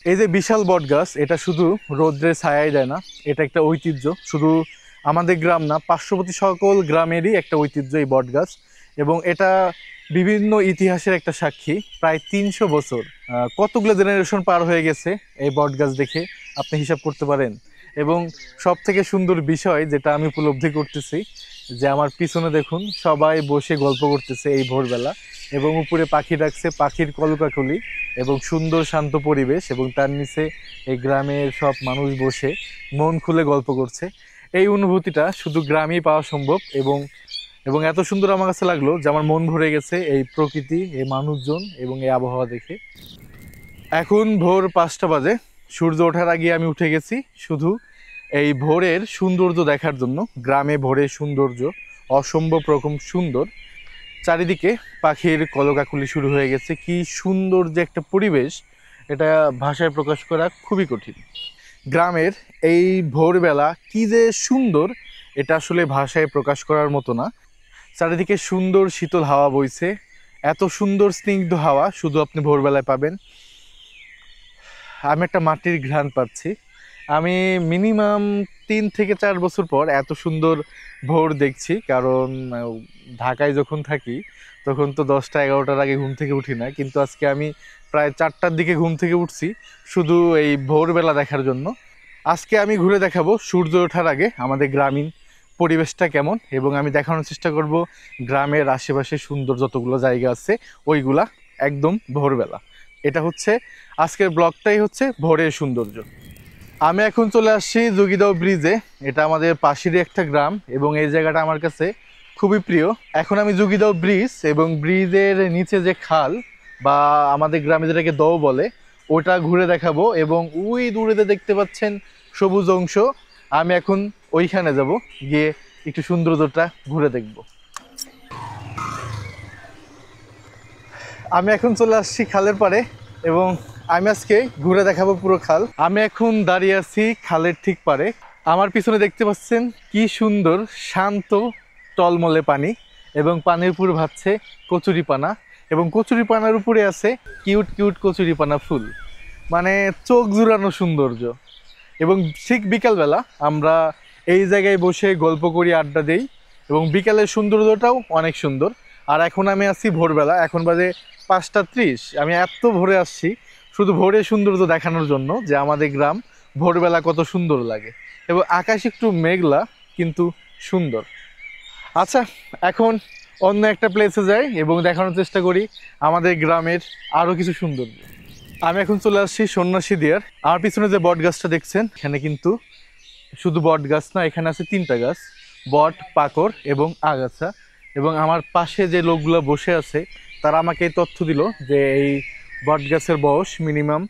এই যে বিশাল বট গাছ, এটা শুধু রৌদ্রের ছায়াই দেয় না, এটা একটা ঐতিহ্য। শুধু আমাদের গ্রাম না, পার্শ্ববর্তী সকল গ্রামেরই একটা ঐতিহ্য এই বট গাছ। এবং এটা বিভিন্ন ইতিহাসের একটা সাক্ষী। প্রায় ৩০০ বছর, কতগুলো জেনারেশন পার হয়ে গেছে এই বট গাছ দেখে আপনি হিসাব করতে পারেন। এবং সব থেকে সুন্দর বিষয় যেটা আমি উপলব্ধি করতেছি, যে আমার পিছনে দেখুন, সবাই বসে গল্প করতেছে এই ভোরবেলা, এবং উপরে পাখি ডাকছে, পাখির কলকাকলি, এবং সুন্দর শান্ত পরিবেশ, এবং তার নিচে এই গ্রামের সব মানুষ বসে মন খুলে গল্প করছে। এই অনুভূতিটা শুধু গ্রামেই পাওয়া সম্ভব। এবং এবং এত সুন্দর আমার কাছে লাগলো যে আমার মন ভরে গেছে এই প্রকৃতি, এই মানুষজন এবং এই আবহাওয়া দেখে। এখন ভোর ৫টা বাজে, সূর্য ওঠার আগে আমি উঠে গেছি শুধু এই ভোরের সৌন্দর্য দেখার জন্য। গ্রামে ভোরের সৌন্দর্য অসম্ভব রকম সুন্দর। চারিদিকে পাখির কলকাকলি শুরু হয়ে গেছে। কি সুন্দর যে একটা পরিবেশ, এটা ভাষায় প্রকাশ করা খুবই কঠিন। গ্রামের এই ভোরবেলা কি যে সুন্দর, এটা আসলে ভাষায় প্রকাশ করার মতো না। চারিদিকে সুন্দর শীতল হাওয়া বইছে, এত সুন্দর স্নিগ্ধ হাওয়া শুধু আপনি ভোরবেলায় পাবেন। আমি একটা মাটির ঘ্রাণ পাচ্ছি। আমি মিনিমাম ৩ থেকে ৪ বছর পর এত সুন্দর ভোর দেখছি। কারণ ঢাকায় যখন থাকি তখন তো ১০টা ১১টার আগে ঘুম থেকে উঠি না, কিন্তু আজকে আমি প্রায় ৪টার দিকে ঘুম থেকে উঠছি শুধু এই ভোরবেলা দেখার জন্য। আজকে আমি ঘুরে দেখাবো সূর্য ওঠার আগে আমাদের গ্রামীণ পরিবেশটা কেমন, এবং আমি দেখানোর চেষ্টা করব গ্রামের আশেপাশে সুন্দর যতগুলো জায়গা আছে ওইগুলা একদম ভোরবেলা। এটা হচ্ছে আজকের ব্লগটাই হচ্ছে ভোরের সৌন্দর্য। আমি এখন চলে আসছি যোগীদাও ব্রিজে। এটা আমাদের পাশেরই একটা গ্রাম, এবং এই জায়গাটা আমার কাছে খুবই প্রিয়। এখন আমি যোগীদাও ব্রিজ এবং ব্রিজের নিচে যে খাল, বা আমাদের গ্রামে যেটাকে দও বলে, ওটা ঘুরে দেখাবো। এবং ওই দূরেতে দেখতে পাচ্ছেন সবুজ অংশ, আমি এখন ওইখানে যাব, গিয়ে একটু সৌন্দর্যটা ঘুরে দেখব। আমি এখন চলে আসছি খালের পাড়ে, এবং আমি আজকে ঘুরে দেখাবো পুরো খাল। আমি এখন দাঁড়িয়ে আছি খালের ঠিক পাড়ে। আমার পিছনে দেখতে পাচ্ছেন কি সুন্দর শান্ত টলমলে পানি, এবং পানির উপর ভাসছে কচুরিপানা, এবং কচুরিপানার উপরে আছে কিউট কিউট কচুরিপানা ফুল। মানে চোখ জুড়ানো সৌন্দর্য। এবং ঠিক বিকালবেলা আমরা এই জায়গায় বসে গল্প করি, আড্ডা দেই, এবং বিকালের সৌন্দর্যটাও অনেক সুন্দর। আর এখন আমি আসছি ভোরবেলা, এখন বাজে ৫টা ৩০। আমি এত ভোরে আসছি শুধু ভোরের সৌন্দর্য দেখানোর জন্য, যে আমাদের গ্রাম ভোরবেলা কত সুন্দর লাগে। এবং আকাশ একটু মেঘলা কিন্তু সুন্দর। আচ্ছা, এখন অন্য একটা প্লেসে যাই এবং দেখানোর চেষ্টা করি আমাদের গ্রামের আরও কিছু সৌন্দর্য। আমি এখন চলে আসছি সন্ন্যাসী দিয়ার। আমার পিছনে যে বট গাছটা দেখছেন, এখানে কিন্তু শুধু বট গাছ না, এখানে আছে 3টা গাছ, বট, পাকড় এবং আগাছা। এবং আমার পাশে যে লোকগুলো বসে আছে তারা আমাকে এই তথ্য দিল যে এই বট গাছের বয়স মিনিমাম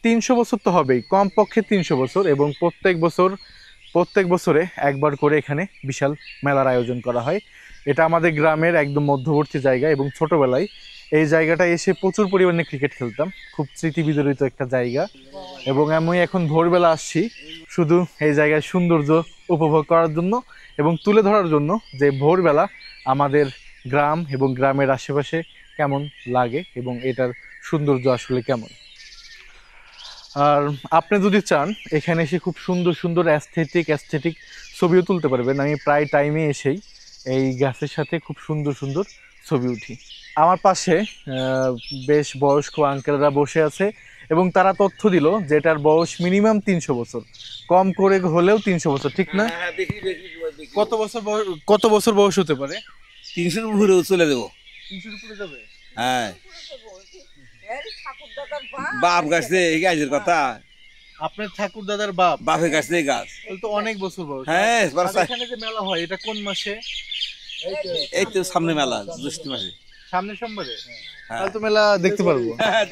৩০০ বছর তো হবেই, কমপক্ষে ৩০০ বছর। এবং প্রত্যেক বছরে একবার করে এখানে বিশাল মেলার আয়োজন করা হয়। এটা আমাদের গ্রামের একদম মধ্যবর্তী জায়গা, এবং ছোটোবেলায় এই জায়গাটায় এসে প্রচুর পরিমাণে ক্রিকেট খেলতাম। খুব স্মৃতি বিজড়িত একটা জায়গা। এবং আমি এখন ভোরবেলা আসছি শুধু এই জায়গায় সৌন্দর্য উপভোগ করার জন্য, এবং তুলে ধরার জন্য যে ভোরবেলা আমাদের গ্রাম এবং গ্রামের আশেপাশে কেমন লাগে, এবং এটার সৌন্দর্য আসলে কেমন। আর আপনি যদি চান এখানে এসে খুব সুন্দর সুন্দর অ্যাস্থেটিক ছবিও তুলতে পারবেন। আমি প্রায় টাইমে এসেই এই গাছের সাথে খুব সুন্দর সুন্দর ছবি উঠি। আমার পাশে বেশ বয়স্ক আঙ্কেলরা বসে আছে, এবং তারা তথ্য দিল যে এটার বয়স মিনিমাম ৩০০ বছর, কম করে হলেও ৩০০ বছর, ঠিক না? কত বছর বয়স হতে পারে? ৩০০ উপরে চলে দেবো। ৩০০-র উপরে যাবে? হ্যাঁ, বাপ গাছে এই গাছের কথা, আপনার ঠাকুর দাদার বাপের কাছে এই গাছ, তাহলে তো অনেক বছর বয়স। হ্যাঁ। আর এখানে যে মেলা হয় এটা কোন মাসে? এই তো সামনে মেলা, জ্যৈষ্ঠ মাসে, সামনের সোমবারে। হ্যাঁ। তাহলে তো মেলা দেখতে পারবো। হ্যাঁ,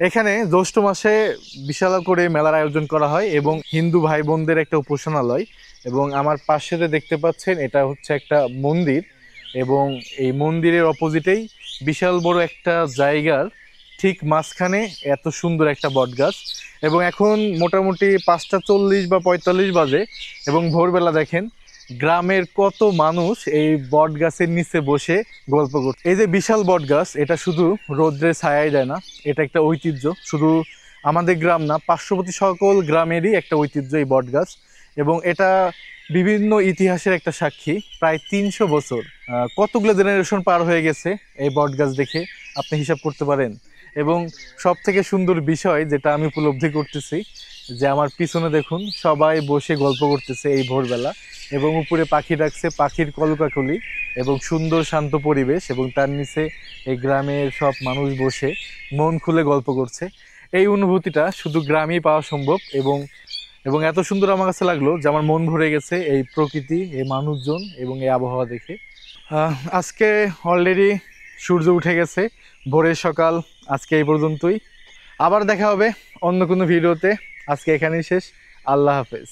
এখানে জ্যৈষ্ঠ মাসে বিশাল করে মেলার আয়োজন করা হয়, এবং হিন্দু ভাই বোনদের একটা উপাসনালয়। এবং আমার পাশে যে দেখতে পাচ্ছেন এটা হচ্ছে একটা মন্দির, এবং এই মন্দিরের অপোজিটেই বিশাল বড় একটা জায়গার ঠিক মাঝখানে এত সুন্দর একটা বট গাছ। এবং এখন মোটামুটি 5টা 40 বা 45 বাজে, এবং ভোরবেলা দেখেন গ্রামের কত মানুষ এই বট গাছের নিচে বসে গল্প করছে। এই যে বিশাল বট গাছ, এটা শুধু রৌদ্রের ছায়াই দেয় না, এটা একটা ঐতিহ্য। শুধু আমাদের গ্রাম না, পার্শ্ববর্তী সকল গ্রামেরই একটা ঐতিহ্য এই বট গাছ। এবং এটা বিভিন্ন ইতিহাসের একটা সাক্ষী। প্রায় 300 বছর, কতগুলো জেনারেশন পার হয়ে গেছে এই বট গাছ দেখে আপনি হিসাব করতে পারেন। এবং সব থেকে সুন্দর বিষয় যেটা আমি উপলব্ধি করতেছি, যে আমার পিছনে দেখুন সবাই বসে গল্প করতেছে এই ভোরবেলা, এবং উপরে পাখি ডাকছে, পাখির কলকাকলি এবং সুন্দর শান্ত পরিবেশ, এবং তার নিচে এই গ্রামের সব মানুষ বসে মন খুলে গল্প করছে। এই অনুভূতিটা শুধু গ্রামেই পাওয়া সম্ভব। এবং এবং এত সুন্দর আমার কাছে লাগলো যে আমার মন ভরে গেছে এই প্রকৃতি, এই মানুষজন এবং এই আবহাওয়া দেখে। আজকে অলরেডি সূর্য উঠে গেছে, ভোরের সকাল। আজকে এই পর্যন্তই, আবার দেখা হবে অন্য কোনো ভিডিওতে। আজকে এখানেই শেষ। আল্লাহ হাফেজ।